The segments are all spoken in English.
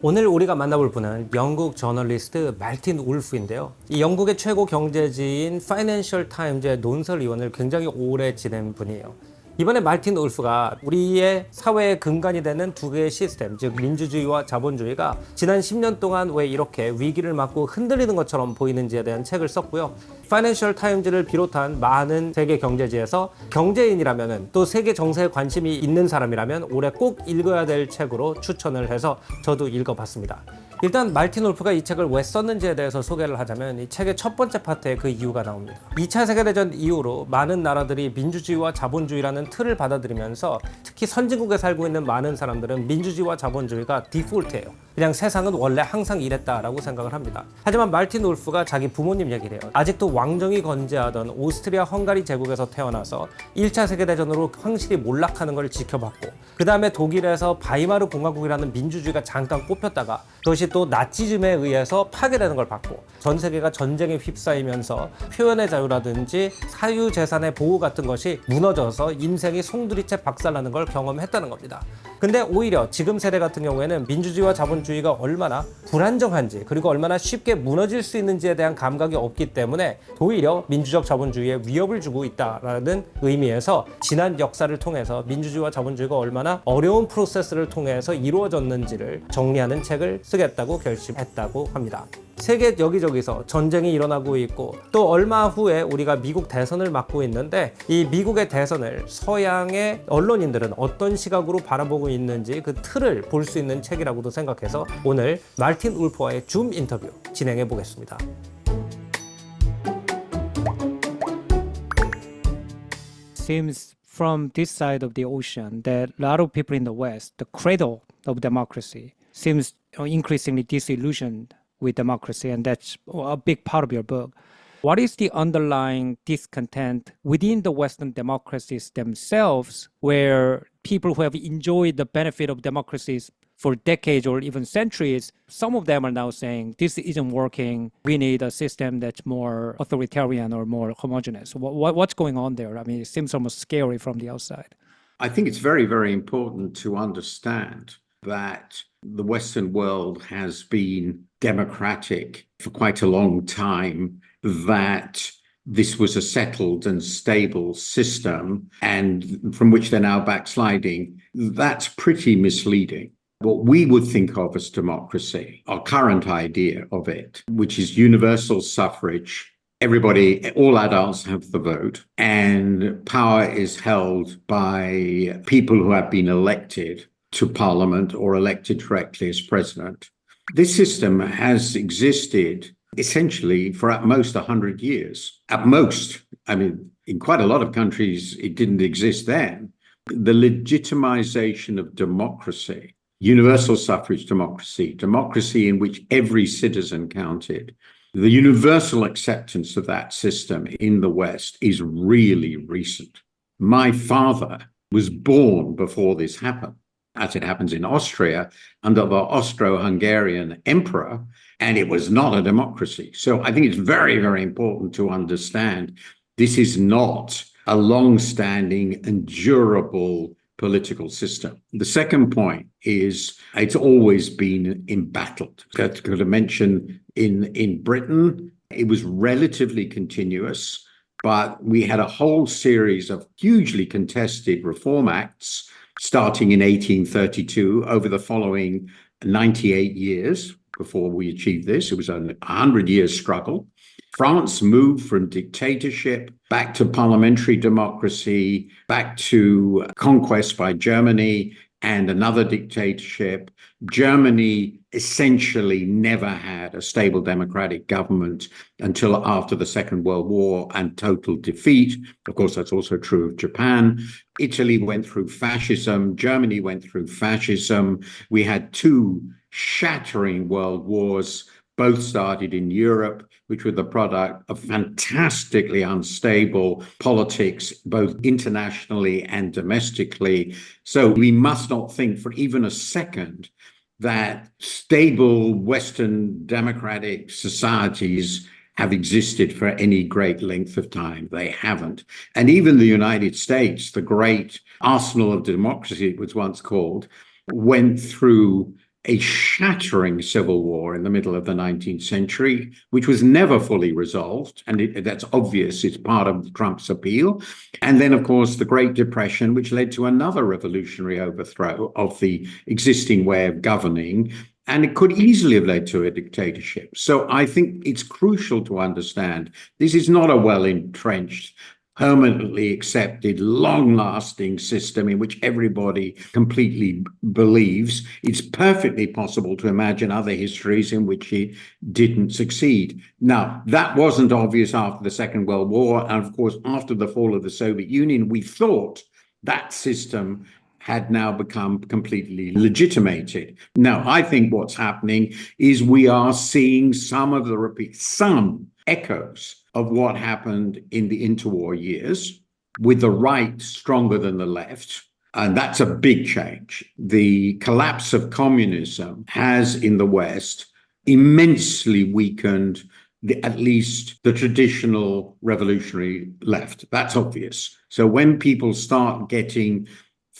오늘 우리가 만나볼 분은 영국 저널리스트 말틴 울프인데요. 이 영국의 최고 경제지인 파이낸셜 타임즈의 논설위원을 굉장히 오래 지낸 분이에요. 이번에 말틴 울프가 우리의 사회의 근간이 되는 두 개의 시스템, 즉 민주주의와 자본주의가 지난 10년 동안 왜 이렇게 위기를 맞고 흔들리는 것처럼 보이는지에 대한 책을 썼고요. 파이낸셜 타임즈를 비롯한 많은 세계 경제지에서 경제인이라면 또 세계 정세에 관심이 있는 사람이라면 올해 꼭 읽어야 될 책으로 추천을 해서 저도 읽어봤습니다. 일단 말틴 울프가 이 책을 왜 썼는지에 대해서 소개를 하자면 이 책의 첫 번째 파트에 그 이유가 나옵니다. 2차 세계대전 이후로 많은 나라들이 민주주의와 자본주의라는 틀을 받아들이면서 특히 선진국에 살고 있는 많은 사람들은 민주주의와 자본주의가 디폴트예요. 그냥 세상은 원래 항상 이랬다라고 생각을 합니다. 하지만 말틴 울프가 자기 부모님 얘기를 해요. 아직도 왕정이 건재하던 오스트리아 헝가리 제국에서 태어나서 1차 세계대전으로 황실이 몰락하는 걸 지켜봤고 그 다음에 독일에서 바이마르 공화국이라는 민주주의가 잠깐 꼽혔다가 그것이 또 나치즘에 의해서 파괴되는 걸 봤고 전 세계가 전쟁에 휩싸이면서 표현의 자유라든지 사유재산의 보호 같은 것이 무너져서 인생이 송두리째 박살나는 걸 경험했다는 겁니다. 근데 오히려 지금 세대 같은 경우에는 민주주의와 자본주의가 얼마나 불안정한지 그리고 얼마나 쉽게 무너질 수 있는지에 대한 감각이 없기 때문에 오히려 민주적 자본주의에 위협을 주고 있다라는 의미에서 지난 역사를 통해서 민주주의와 자본주의가 얼마나 어려운 프로세스를 통해서 이루어졌는지를 정리하는 책을 쓰겠다고 결심했다고 합니다. 세계 여기저기서 전쟁이 일어나고 있고 또 얼마 후에 우리가 미국 대선을 맞고 있는데 이 미국의 대선을 서양의 언론인들은 어떤 시각으로 바라보고 있는지 그 틀을 볼 수 있는 책이라고도 생각해서 오늘 말틴 울프와의 줌 인터뷰 진행해 보겠습니다. Seems from this side of the ocean that a lot of people in the West, the cradle of democracy, seems increasingly disillusioned with democracy, and that's a big part of your book. What is the underlying discontent within the Western democracies themselves, where people who have enjoyed the benefit of democracies for decades or even centuries, some of them are now saying this isn't working. We need a system that's more authoritarian or more homogeneous. What's going on there? I mean, it seems almost scary from the outside. I think it's very, very important to understand that the Western world has been democratic for quite a long time, that this was a settled and stable system, and from which they're now backsliding. That's pretty misleading. What we would think of as democracy, our current idea of it, which is universal suffrage, everybody, all adults have the vote, and power is held by people who have been elected to parliament or elected directly as president. This system has existed essentially for at most 100 years. At most, I mean, in quite a lot of countries, it didn't exist then. The legitimization of democracy, universal suffrage democracy, democracy in which every citizen counted, the universal acceptance of that system in the West is really recent. My father was born before this happened, as it happens in Austria, under the Austro-Hungarian emperor, and it was not a democracy. So I think it's very, very important to understand this is not a long-standing and durable political system. The second point is it's always been embattled. I could have mentioned in Britain, it was relatively continuous, but we had a whole series of hugely contested reform acts starting in 1832 over the following 98 years before we achieved this. It was a 100-year struggle. France moved from dictatorship back to parliamentary democracy, back to conquest by Germany and another dictatorship. Germany essentially never had a stable democratic government until after the Second World War and total defeat. Of course, that's also true of Japan. Italy went through fascism. Germany went through fascism. We had two shattering world wars. Both started in Europe, which were the product of fantastically unstable politics, both internationally and domestically. So we must not think for even a second that stable Western democratic societies have existed for any great length of time. They haven't. And even the United States, the great arsenal of democracy it was once called, went through a shattering civil war in the middle of the 19th century, which was never fully resolved. And that's obvious. It's part of Trump's appeal. And then, of course, the Great Depression, which led to another revolutionary overthrow of the existing way of governing. And it could easily have led to a dictatorship. So I think it's crucial to understand this is not a well-entrenched, permanently accepted, long-lasting system in which everybody completely believes. It's perfectly possible to imagine other histories in which it didn't succeed. Now, that wasn't obvious after the Second World War. And of course, after the fall of the Soviet Union, we thought that system had now become completely legitimated. Now, I think what's happening is we are seeing some echoes of what happened in the interwar years, with the right stronger than the left. And that's a big change. The collapse of communism has, in the West, immensely weakened at least the traditional revolutionary left. That's obvious. So when people start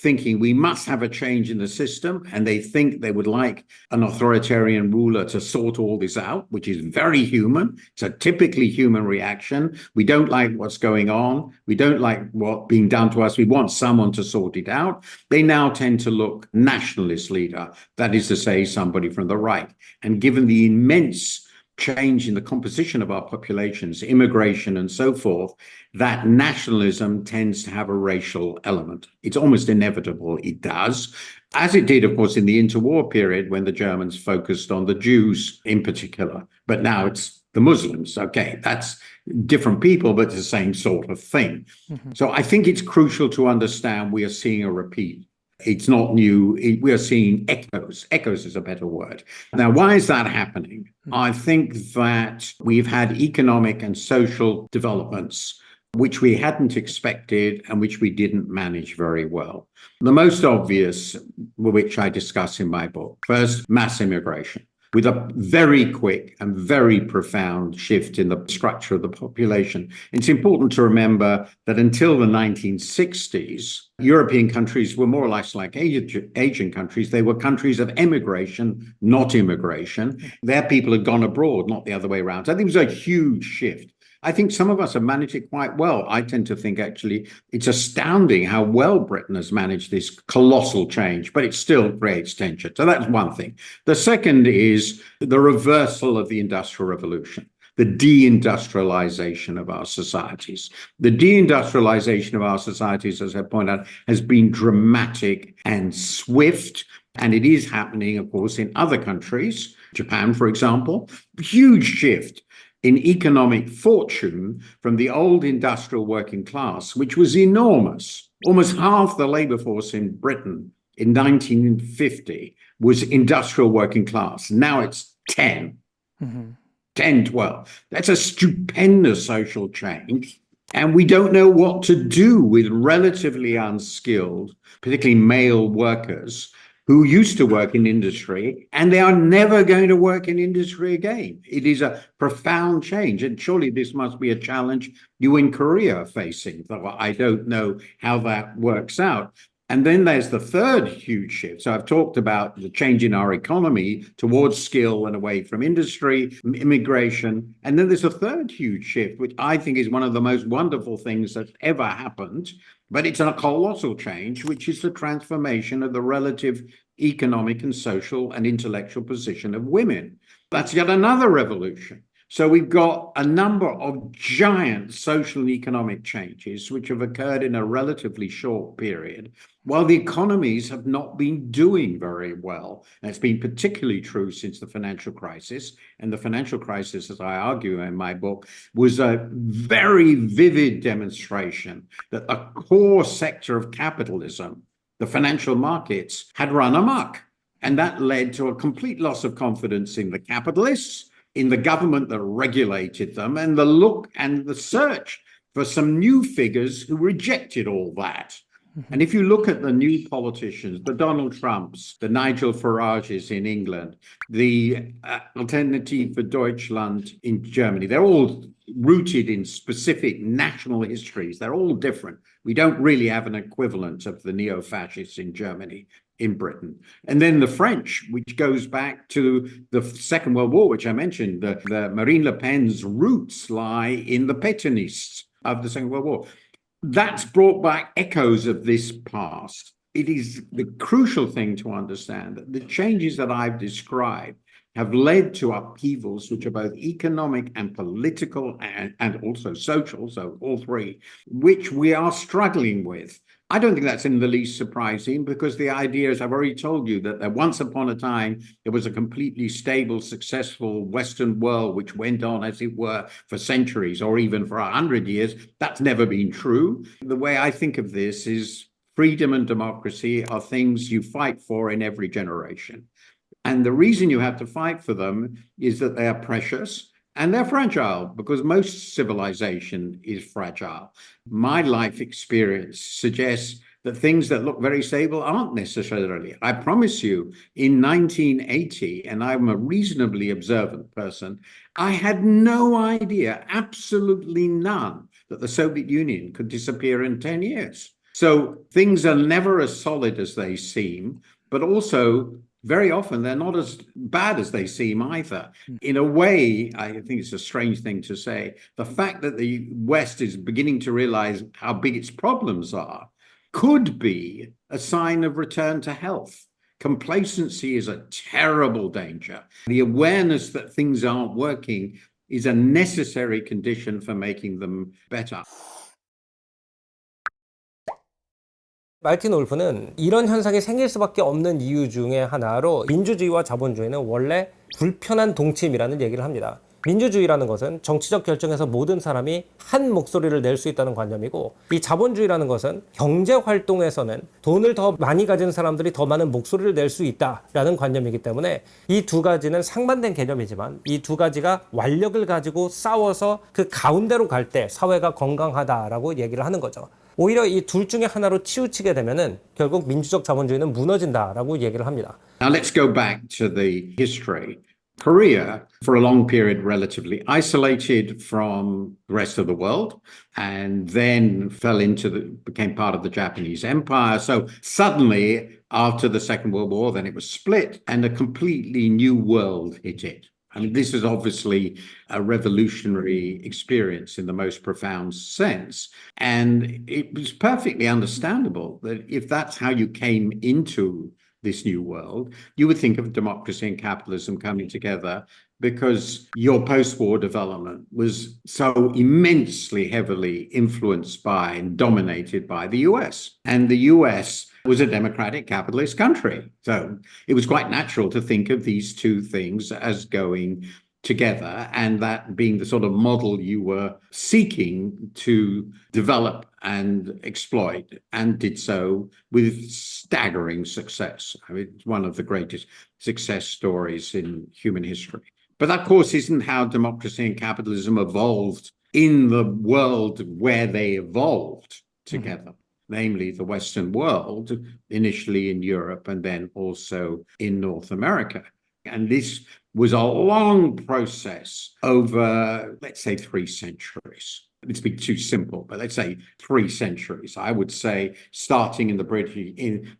thinking we must have a change in the system, and they think they would like an authoritarian ruler to sort all this out, which is very human. It's a typically human reaction. We don't like what's going on. We don't like what's being done to us. We want someone to sort it out. They now tend to look nationalist leader, that is to say, somebody from the right. And given the immense change in the composition of our populations, immigration and so forth, that nationalism tends to have a racial element. It's almost inevitable it does, as it did, of course, in the interwar period when the Germans focused on the Jews in particular. But now it's the Muslims. Okay, that's different people, but it's the same sort of thing. Mm-hmm. So I think it's crucial to understand we are seeing a repeat. It's not new. We are seeing echoes. Echoes is a better word. Now, why is that happening? I think that we've had economic and social developments which we hadn't expected and which we didn't manage very well. The most obvious, which I discuss in my book, first, mass immigration, with a very quick and very profound shift in the structure of the population. It's important to remember that until the 1960s, European countries were more or less like Asian countries. They were countries of emigration, not immigration. Their people had gone abroad, not the other way around. So I think it was a huge shift. I think some of us have managed it quite well. I tend to think, actually, it's astounding how well Britain has managed this colossal change, but it still creates tension. So that's one thing. The second is the reversal of the Industrial Revolution, the deindustrialization of our societies. The deindustrialization of our societies, as I point out, has been dramatic and swift. And it is happening, of course, in other countries. Japan, for example, huge shift in economic fortune from the old industrial working class, which was enormous. Almost half the labor force in Britain in 1950 was industrial working class. Now it's 10, 12. That's a stupendous social change. And we don't know what to do with relatively unskilled, particularly male workers, who used to work in industry, and they are never going to work in industry again. It is a profound change, and surely this must be a challenge you in Korea are facing, though I don't know how that works out. And then there's the third huge shift. So I've talked about the change in our economy towards skill and away from industry, immigration. And then there's a third huge shift, which I think is one of the most wonderful things that's ever happened. But it's a colossal change, which is the transformation of the relative economic and social and intellectual position of women. That's yet another revolution. So we've got a number of giant social and economic changes which have occurred in a relatively short period, while the economies have not been doing very well. And it's been particularly true since the financial crisis. And the financial crisis, as I argue in my book, was a very vivid demonstration that the core sector of capitalism, the financial markets, had run amok. And that led to a complete loss of confidence in the capitalists, in the government that regulated them, and the look and the search for some new figures who rejected all that. And if you look at the new politicians, the Donald Trumps, the Nigel Farages in England, the Alternative for Deutschland in Germany, they're all rooted in specific national histories. They're all different. We don't really have an equivalent of the neo-fascists in Germany. in Britain. And then the French, which goes back to the Second World War, which I mentioned, the Marine Le Pen's roots lie in the Pétainistes of the Second World War. That's brought back echoes of this past. It is the crucial thing to understand that the changes that I've described have led to upheavals which are both economic and political and also social, so all three, which we are struggling with. I don't think that's in the least surprising because the idea, as I've already told you, that once upon a time, there was a completely stable, successful Western world which went on, as it were, for centuries or even for 100 years. That's never been true. The way I think of this is freedom and democracy are things you fight for in every generation. And the reason you have to fight for them is that they are precious and they're fragile because most civilization is fragile. My life experience suggests that things that look very stable aren't necessarily. I promise you, in 1980, and I'm a reasonably observant person, I had no idea, absolutely none, that the Soviet Union could disappear in 10 years. So things are never as solid as they seem, but also very often they're not as bad as they seem either. In a way, I think it's a strange thing to say, the fact that the West is beginning to realize how big its problems are could be a sign of return to health. Complacency is a terrible danger. The awareness that things aren't working is a necessary condition for making them better. 말틴 울프는 이런 현상이 생길 수밖에 없는 이유 중에 하나로 민주주의와 자본주의는 원래 불편한 동침이라는 얘기를 합니다. 민주주의라는 것은 정치적 결정에서 모든 사람이 한 목소리를 낼 수 있다는 관념이고, 이 자본주의라는 것은 경제 활동에서는 돈을 더 많이 가진 사람들이 더 많은 목소리를 낼 수 있다라는 관념이기 때문에 이 두 가지는 상반된 개념이지만 이 두 가지가 완력을 가지고 싸워서 그 가운데로 갈 때 사회가 건강하다라고 얘기를 하는 거죠. 오히려 이 둘 중에 하나로 치우치게 되면은 결국 민주적 자본주의는 무너진다라고 얘기를 합니다. Now let's go back to the history. Korea, for a long period, relatively isolated from the rest of the world, and then became part of the Japanese Empire. So suddenly, after the Second World War, then it was split, and a completely new world hit it. I mean, this is obviously a revolutionary experience in the most profound sense. And it was perfectly understandable that if that's how you came into this new world, you would think of democracy and capitalism coming together because your post-war development was so immensely heavily influenced by and dominated by the US. And the US was a democratic capitalist country. So it was quite natural to think of these two things as going together, and that being the sort of model you were seeking to develop and exploit, and did so with staggering success. I mean, it's one of the greatest success stories in human history. But that, of course, isn't how democracy and capitalism evolved in the world where they evolved together. Namely the Western world, initially in Europe and then also in North America. And this was a long process over, let's say, 3 centuries. It's been too simple, but let's say 3 centuries. I would say starting in the British,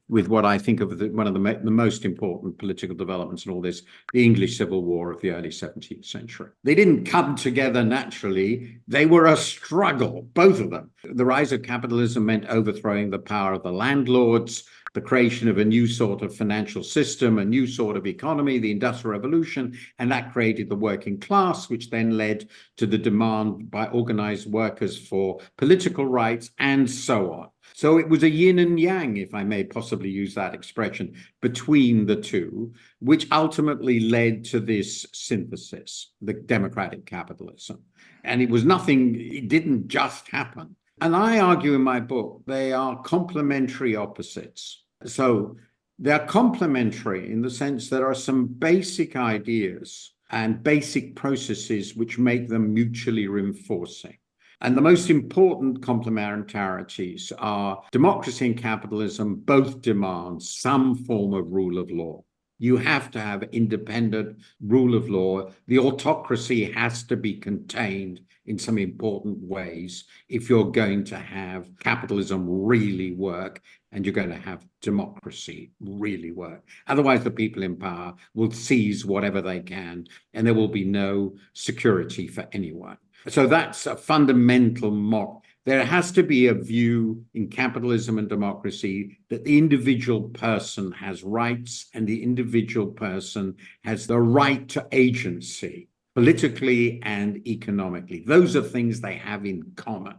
with what I think of one of the most important political developments in all this, the English Civil War of the early 17th century. They didn't come together naturally. They were a struggle, both of them. The rise of capitalism meant overthrowing the power of the landlords, the creation of a new sort of financial system, a new sort of economy, the Industrial Revolution, and that created the working class, which then led to the demand by organized workers for political rights, and so on. So it was a yin and yang, if I may possibly use that expression, between the two, which ultimately led to this synthesis, the democratic capitalism. And it didn't just happen. And I argue in my book, they are complementary opposites. So they're complementary in the sense there are some basic ideas and basic processes which make them mutually reinforcing. And the most important complementarities are democracy and capitalism both demand some form of rule of law. You have to have independent rule of law. The autocracy has to be contained in some important ways if you're going to have capitalism really work and you're going to have democracy really work. Otherwise, the people in power will seize whatever they can, and there will be no security for anyone. So that's a fundamental mock. There has to be a view in capitalism and democracy that the individual person has rights and the individual person has the right to agency, politically and economically. Those are things they have in common.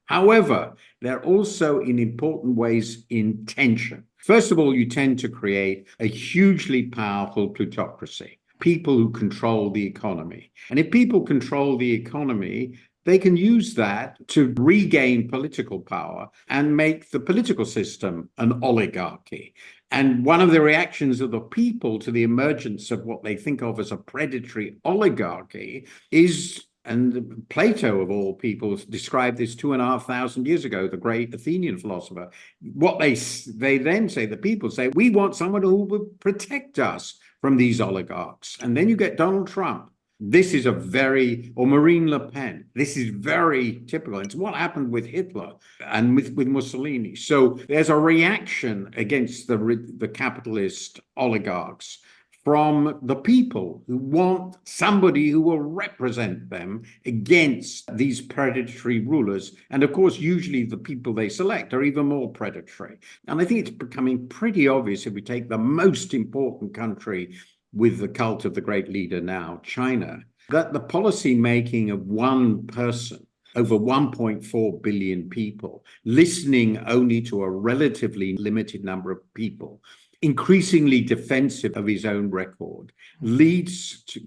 However, they're also in important ways in tension. First of all, you tend to create a hugely powerful plutocracy, people who control the economy. And if people control the economy, they can use that to regain political power and make the political system an oligarchy. And one of the reactions of the people to the emergence of what they think of as a predatory oligarchy is, and Plato of all people described this 2,500 years ago, the great Athenian philosopher. What they then say, the people say, we want someone who will protect us from these oligarchs. And then you get Donald Trump. This is or Marine Le Pen. This is very typical. It's what happened with Hitler and with Mussolini. So there's a reaction against the capitalist oligarchs from the people who want somebody who will represent them against these predatory rulers. And of course, usually the people they select are even more predatory. And I think it's becoming pretty obvious if we take the most important country with the cult of the great leader now, China, that the policy making of one person over 1.4 billion people, listening only to a relatively limited number of people, increasingly defensive of his own record,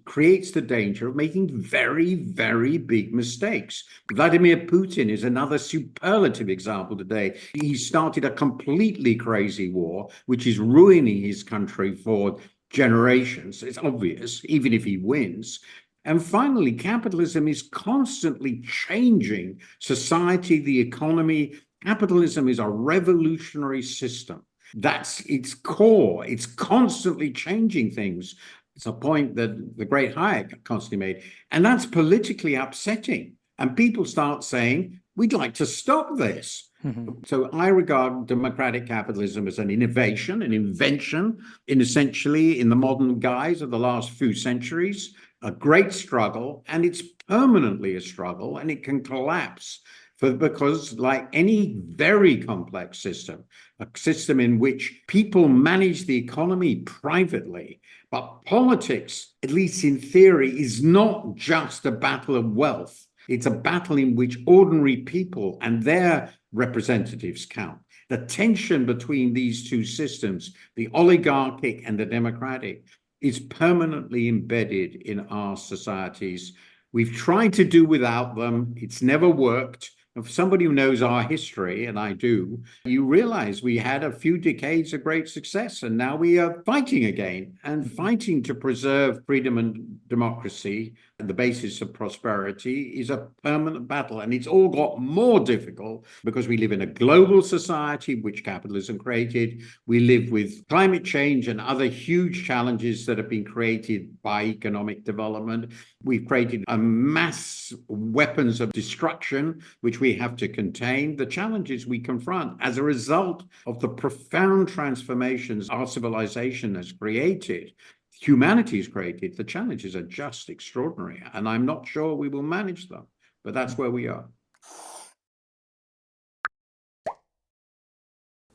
creates the danger of making very, very big mistakes. Vladimir Putin is another superlative example today. He started a completely crazy war, which is ruining his country for generations. It's obvious, even if he wins. And finally, capitalism is constantly changing society, the economy. Capitalism is a revolutionary system. That's its core. It's constantly changing things. It's a point that the great Hayek constantly made. And that's politically upsetting. And people start saying, we'd like to stop this. So I regard democratic capitalism as an innovation, an invention, essentially in the modern guise of the last few centuries, a great struggle, and it's permanently a struggle, and it can collapse because like any very complex system, a system in which people manage the economy privately, but politics, at least in theory, is not just a battle of wealth. It's a battle in which ordinary people and their representatives count. The tension between these two systems, the oligarchic and the democratic, is permanently embedded in our societies. We've tried to do without them. It's never worked. And for somebody who knows our history, and I do, you realize we had a few decades of great success, and now we are fighting again and fighting to preserve freedom and democracy. The basis of prosperity is a permanent battle, and it's all got more difficult because we live in a global society which capitalism created. We live with climate change and other huge challenges that have been created by economic development. We've created a mass weapons of destruction which we have to contain. The challenges we confront as a result of the profound transformations our civilization has created, humanity has created, the challenges are just extraordinary. And I'm not sure we will manage them, but that's where we are.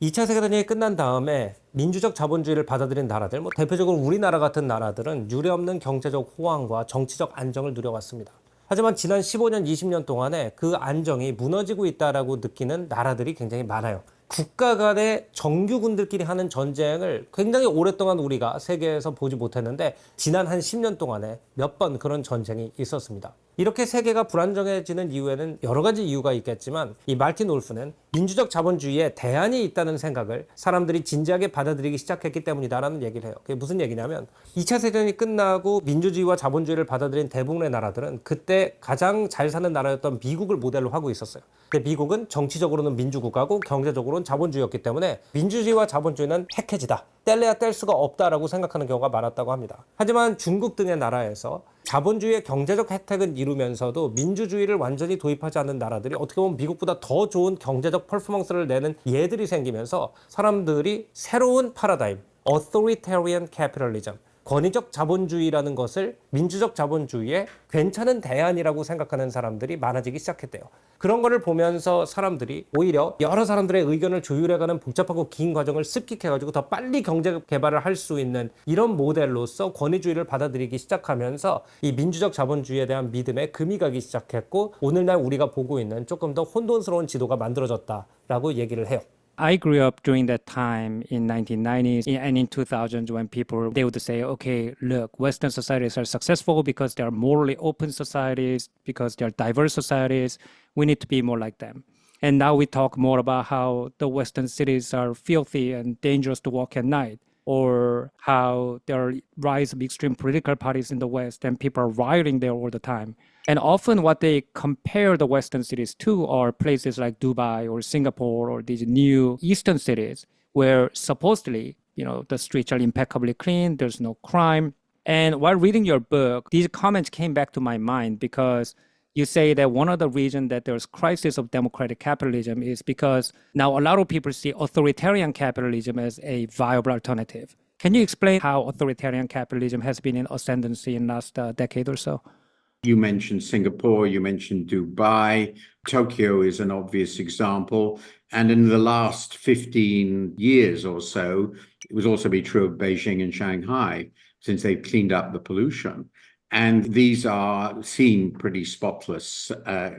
2차 세계대전이 끝난 다음에 민주적 자본주의를 받아들인 나라들, 대표적으로 우리나라 같은 나라들은 유례없는 경제적 호황과 정치적 안정을 누려왔습니다. 하지만 지난 15년, 20년 동안에 그 안정이 무너지고 있다라고 느끼는 나라들이 굉장히 많아요. 국가 간의 정규군들끼리 하는 전쟁을 굉장히 오랫동안 우리가 세계에서 보지 못했는데 지난 한 10년 동안에 몇 번 그런 전쟁이 있었습니다. 이렇게 세계가 불안정해지는 이유에는 여러 가지 이유가 있겠지만 이 말틴 울프는 민주적 자본주의에 대안이 있다는 생각을 사람들이 진지하게 받아들이기 시작했기 때문이다라는 얘기를 해요. 그게 무슨 얘기냐면 2차 세계대전이 끝나고 민주주의와 자본주의를 받아들인 대부분의 나라들은 그때 가장 잘 사는 나라였던 미국을 모델로 하고 있었어요. 근데 미국은 정치적으로는 민주국가고 경제적으로는 자본주의였기 때문에 민주주의와 자본주의는 패키지다. 뗄래야 뗄 수가 없다라고 생각하는 경우가 많았다고 합니다. 하지만 중국 등의 나라에서 자본주의의 경제적 혜택은 이루면서도 민주주의를 완전히 도입하지 않는 나라들이 어떻게 보면 미국보다 더 좋은 경제적 퍼포먼스를 내는 예들이 생기면서 사람들이 새로운 패러다임, authoritarian capitalism, 권위적 자본주의라는 것을 민주적 자본주의의 괜찮은 대안이라고 생각하는 사람들이 많아지기 시작했대요. 그런 거를 보면서 사람들이 오히려 여러 사람들의 의견을 조율해가는 복잡하고 긴 과정을 습득해가지고 더 빨리 경제 개발을 할 수 있는 이런 모델로서 권위주의를 받아들이기 시작하면서 이 민주적 자본주의에 대한 믿음에 금이 가기 시작했고 오늘날 우리가 보고 있는 조금 더 혼돈스러운 지도가 만들어졌다라고 얘기를 해요. I grew up during that time in 1990s and in 2000s when people, they would say, okay, look, Western societies are successful because they are morally open societies, because they are diverse societies. We need to be more like them. And now we talk more about how the Western cities are filthy and dangerous to walk at night, or how there are rise of extreme political parties in the West and people are rioting there all the time. And often what they compare the Western cities to are places like Dubai or Singapore or these new Eastern cities where supposedly, the streets are impeccably clean, there's no crime. And while reading your book, these comments came back to my mind because you say that one of the reasons that there's crisis of democratic capitalism is because now a lot of people see authoritarian capitalism as a viable alternative. Can you explain how authoritarian capitalism has been in ascendancy in the last decade or so? You mentioned Singapore, you mentioned Dubai. Tokyo is an obvious example. And in the last 15 years or so, it would also be true of Beijing and Shanghai, since they've cleaned up the pollution. And these are seen pretty spotless,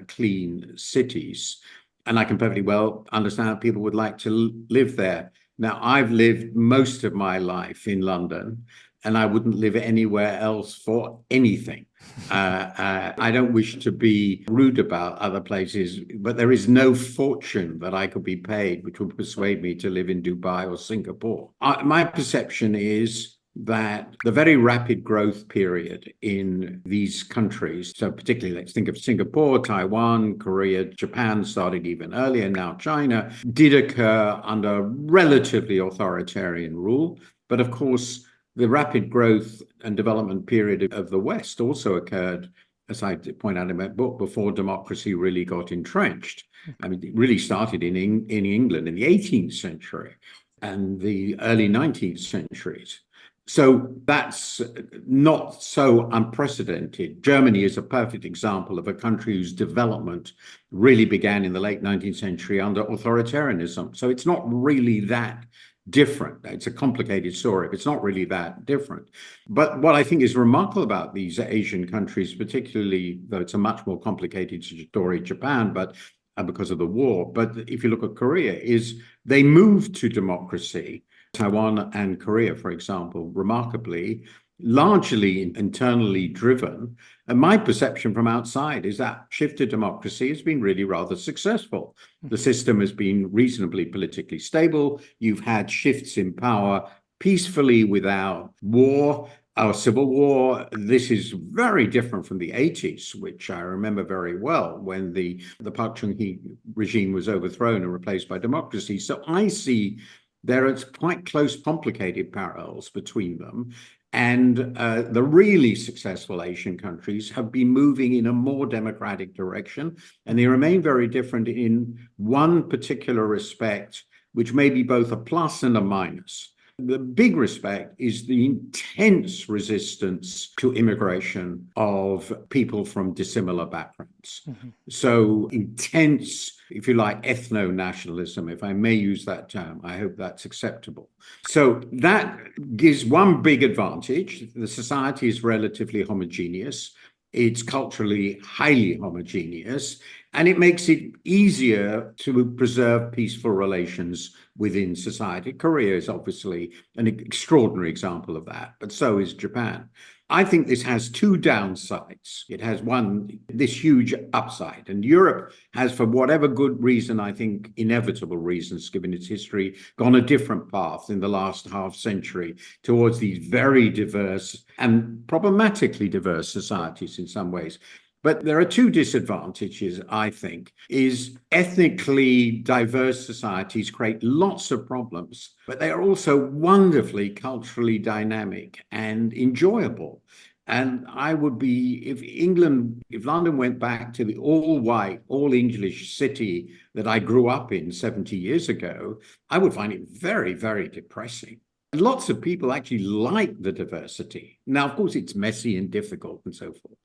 clean cities. And I can perfectly well understand how people would like to live there. Now, I've lived most of my life in London, and I wouldn't live anywhere else for anything. I don't wish to be rude about other places, but there is no fortune that I could be paid which would persuade me to live in Dubai or Singapore. My perception is that the very rapid growth period in these countries, so particularly let's think of Singapore, Taiwan, Korea, Japan started even earlier, now China, did occur under relatively authoritarian rule. But of course, the rapid growth and development period of the West also occurred, as I point out in my book, before democracy really got entrenched. I mean, it really started in England in the 18th century and the early 19th centuries. So that's not so unprecedented. Germany is a perfect example of a country whose development really began in the late 19th century under authoritarianism. So it's not really that different. It's a complicated story, but it's not really that different. But what I think is remarkable about these Asian countries, particularly though it's a much more complicated story, Japan, but because of the war. But if you look at Korea, is they moved to democracy. Taiwan and Korea, for example, remarkably, largely internally driven. And my perception from outside is that shift to democracy has been really rather successful. The system has been reasonably politically stable. You've had shifts in power peacefully without war or civil war. This is very different from the 80s, which I remember very well when the Park Chung-hee regime was overthrown and replaced by democracy. So I see there are quite close, complicated parallels between them. And the really successful Asian countries have been moving in a more democratic direction, and they remain very different in one particular respect, which may be both a plus and a minus. The big respect is the intense resistance to immigration of people from dissimilar backgrounds. Mm-hmm. So intense, if you like, ethno-nationalism, if I may use that term. I hope that's acceptable. So that gives one big advantage. The society is relatively homogeneous. It's culturally highly homogeneous, and it makes it easier to preserve peaceful relations within society. Korea is obviously an extraordinary example of that, but so is Japan. I think this has two downsides. It has one, this huge upside. And Europe has, for whatever good reason, I think inevitable reasons, given its history, gone a different path in the last half century towards these very diverse and problematically diverse societies in some ways. But there are two disadvantages, I think, is ethnically diverse societies create lots of problems, but they are also wonderfully culturally dynamic and enjoyable. And I would be, if London went back to the all white, all English city that I grew up in 70 years ago, I would find it very, very depressing. Lots of people actually like the diversity. Now, of course, it's messy and difficult and so forth.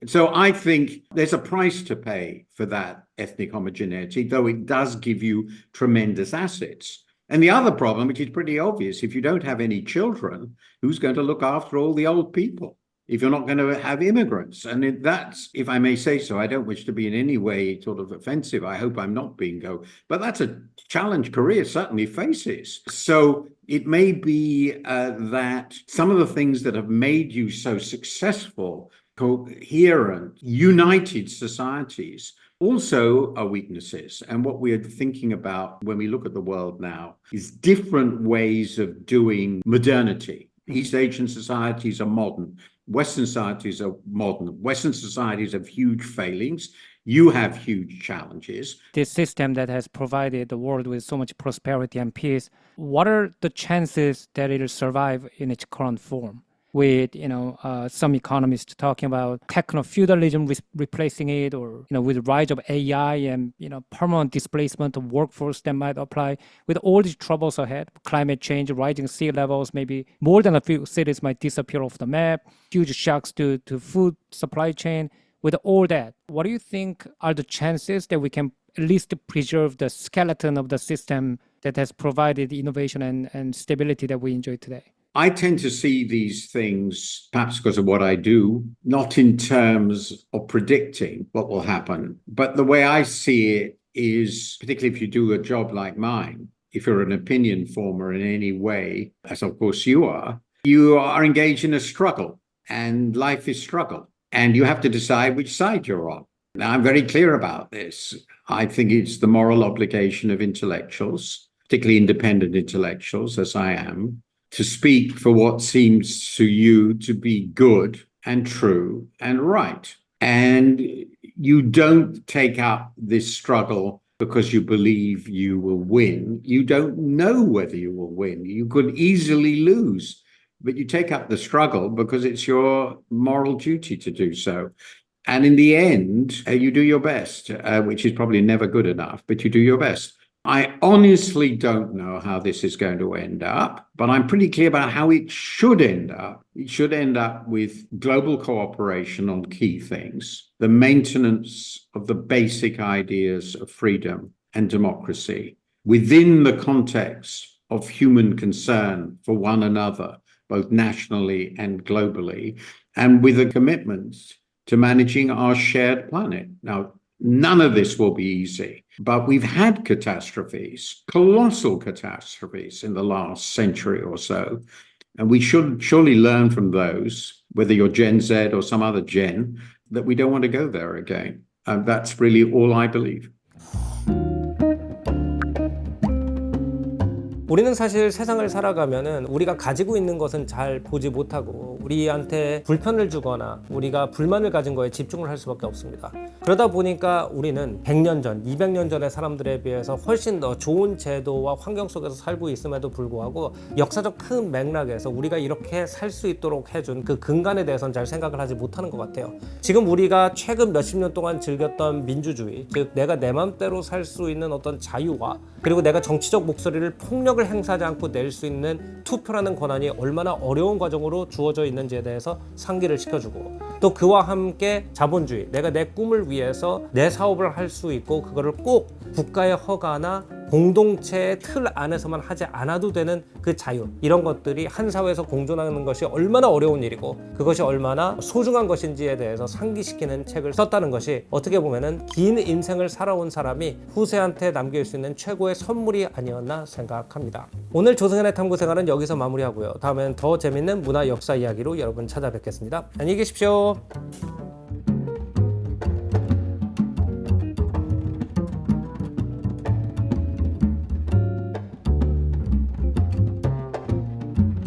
So I think there's a price to pay for that ethnic homogeneity, though it does give you tremendous assets. And the other problem, which is pretty obvious, if you don't have any children, who's going to look after all the old people? If you're not going to have immigrants. And that's, if I may say so, I don't wish to be in any way sort of offensive. I hope I'm not being but that's a challenge Korea certainly faces. So it may be that some of the things that have made you so successful, coherent, united societies also are weaknesses. And what we are thinking about when we look at the world now is different ways of doing modernity. East Asian societies are modern. Western societies are modern. Western societies have huge failings. You have huge challenges. This system that has provided the world with so much prosperity and peace, what are the chances that it'll survive in its current form? With some economists talking about techno-feudalism replacing it, or with the rise of AI and permanent displacement of workforce that might apply. With all these troubles ahead, climate change, rising sea levels, maybe more than a few cities might disappear off the map, huge shocks to food supply chain. With all that, what do you think are the chances that we can at least preserve the skeleton of the system that has provided innovation and stability that we enjoy today? I tend to see these things, perhaps because of what I do, not in terms of predicting what will happen, but the way I see it is, particularly if you do a job like mine, if you're an opinion former in any way, as of course you are engaged in a struggle, and life is struggle, and you have to decide which side you're on. Now, I'm very clear about this. I think it's the moral obligation of intellectuals, particularly independent intellectuals, as I am, to speak for what seems to you to be good and true and right. And you don't take up this struggle because you believe you will win. You don't know whether you will win. You could easily lose, but you take up the struggle because it's your moral duty to do so. And in the end, you do your best, which is probably never good enough, but you do your best. I honestly don't know how this is going to end up, but I'm pretty clear about how it should end up. It should end up with global cooperation on key things, the maintenance of the basic ideas of freedom and democracy within the context of human concern for one another, both nationally and globally, and with a commitment to managing our shared planet. Now, none of this will be easy, but we've had catastrophes, colossal catastrophes in the last century or so, and we should surely learn from those, whether you're Gen Z or some other gen, that we don't want to go there again. And that's really all I believe. 우리는 사실 세상을 살아가면은 우리가 가지고 있는 것은 잘 보지 못하고 우리한테 불편을 주거나 우리가 불만을 가진 거에 집중을 할 수밖에 없습니다. 그러다 보니까 우리는 100년 전, 200년 전의 사람들에 비해서 훨씬 더 좋은 제도와 환경 속에서 살고 있음에도 불구하고 역사적 큰 맥락에서 우리가 이렇게 살 수 있도록 해준 그 근간에 대해서는 잘 생각을 하지 못하는 것 같아요. 지금 우리가 최근 몇십 년 동안 즐겼던 민주주의, 즉 내가 내 맘대로 살 수 있는 어떤 자유와 그리고 내가 정치적 목소리를 폭력을 행사하지 않고 낼 수 있는 투표라는 권한이 얼마나 어려운 과정으로 주어져 있는지에 대해서 상기를 시켜주고, 또 그와 함께 자본주의, 내가 내 꿈을 위해서 내 사업을 할 수 있고 그거를 꼭 국가의 허가나 공동체의 틀 안에서만 하지 않아도 되는 그 자유, 이런 것들이 한 사회에서 공존하는 것이 얼마나 어려운 일이고 그것이 얼마나 소중한 것인지에 대해서 상기시키는 책을 썼다는 것이 어떻게 보면은 긴 인생을 살아온 사람이 후세한테 남길 수 있는 최고의 선물이 아니었나 생각합니다. 오늘 조승현의 탐구생활은 여기서 마무리하고요. 다음엔 더 재밌는 문화 역사 이야기로 여러분 찾아뵙겠습니다. 안녕히 계십시오.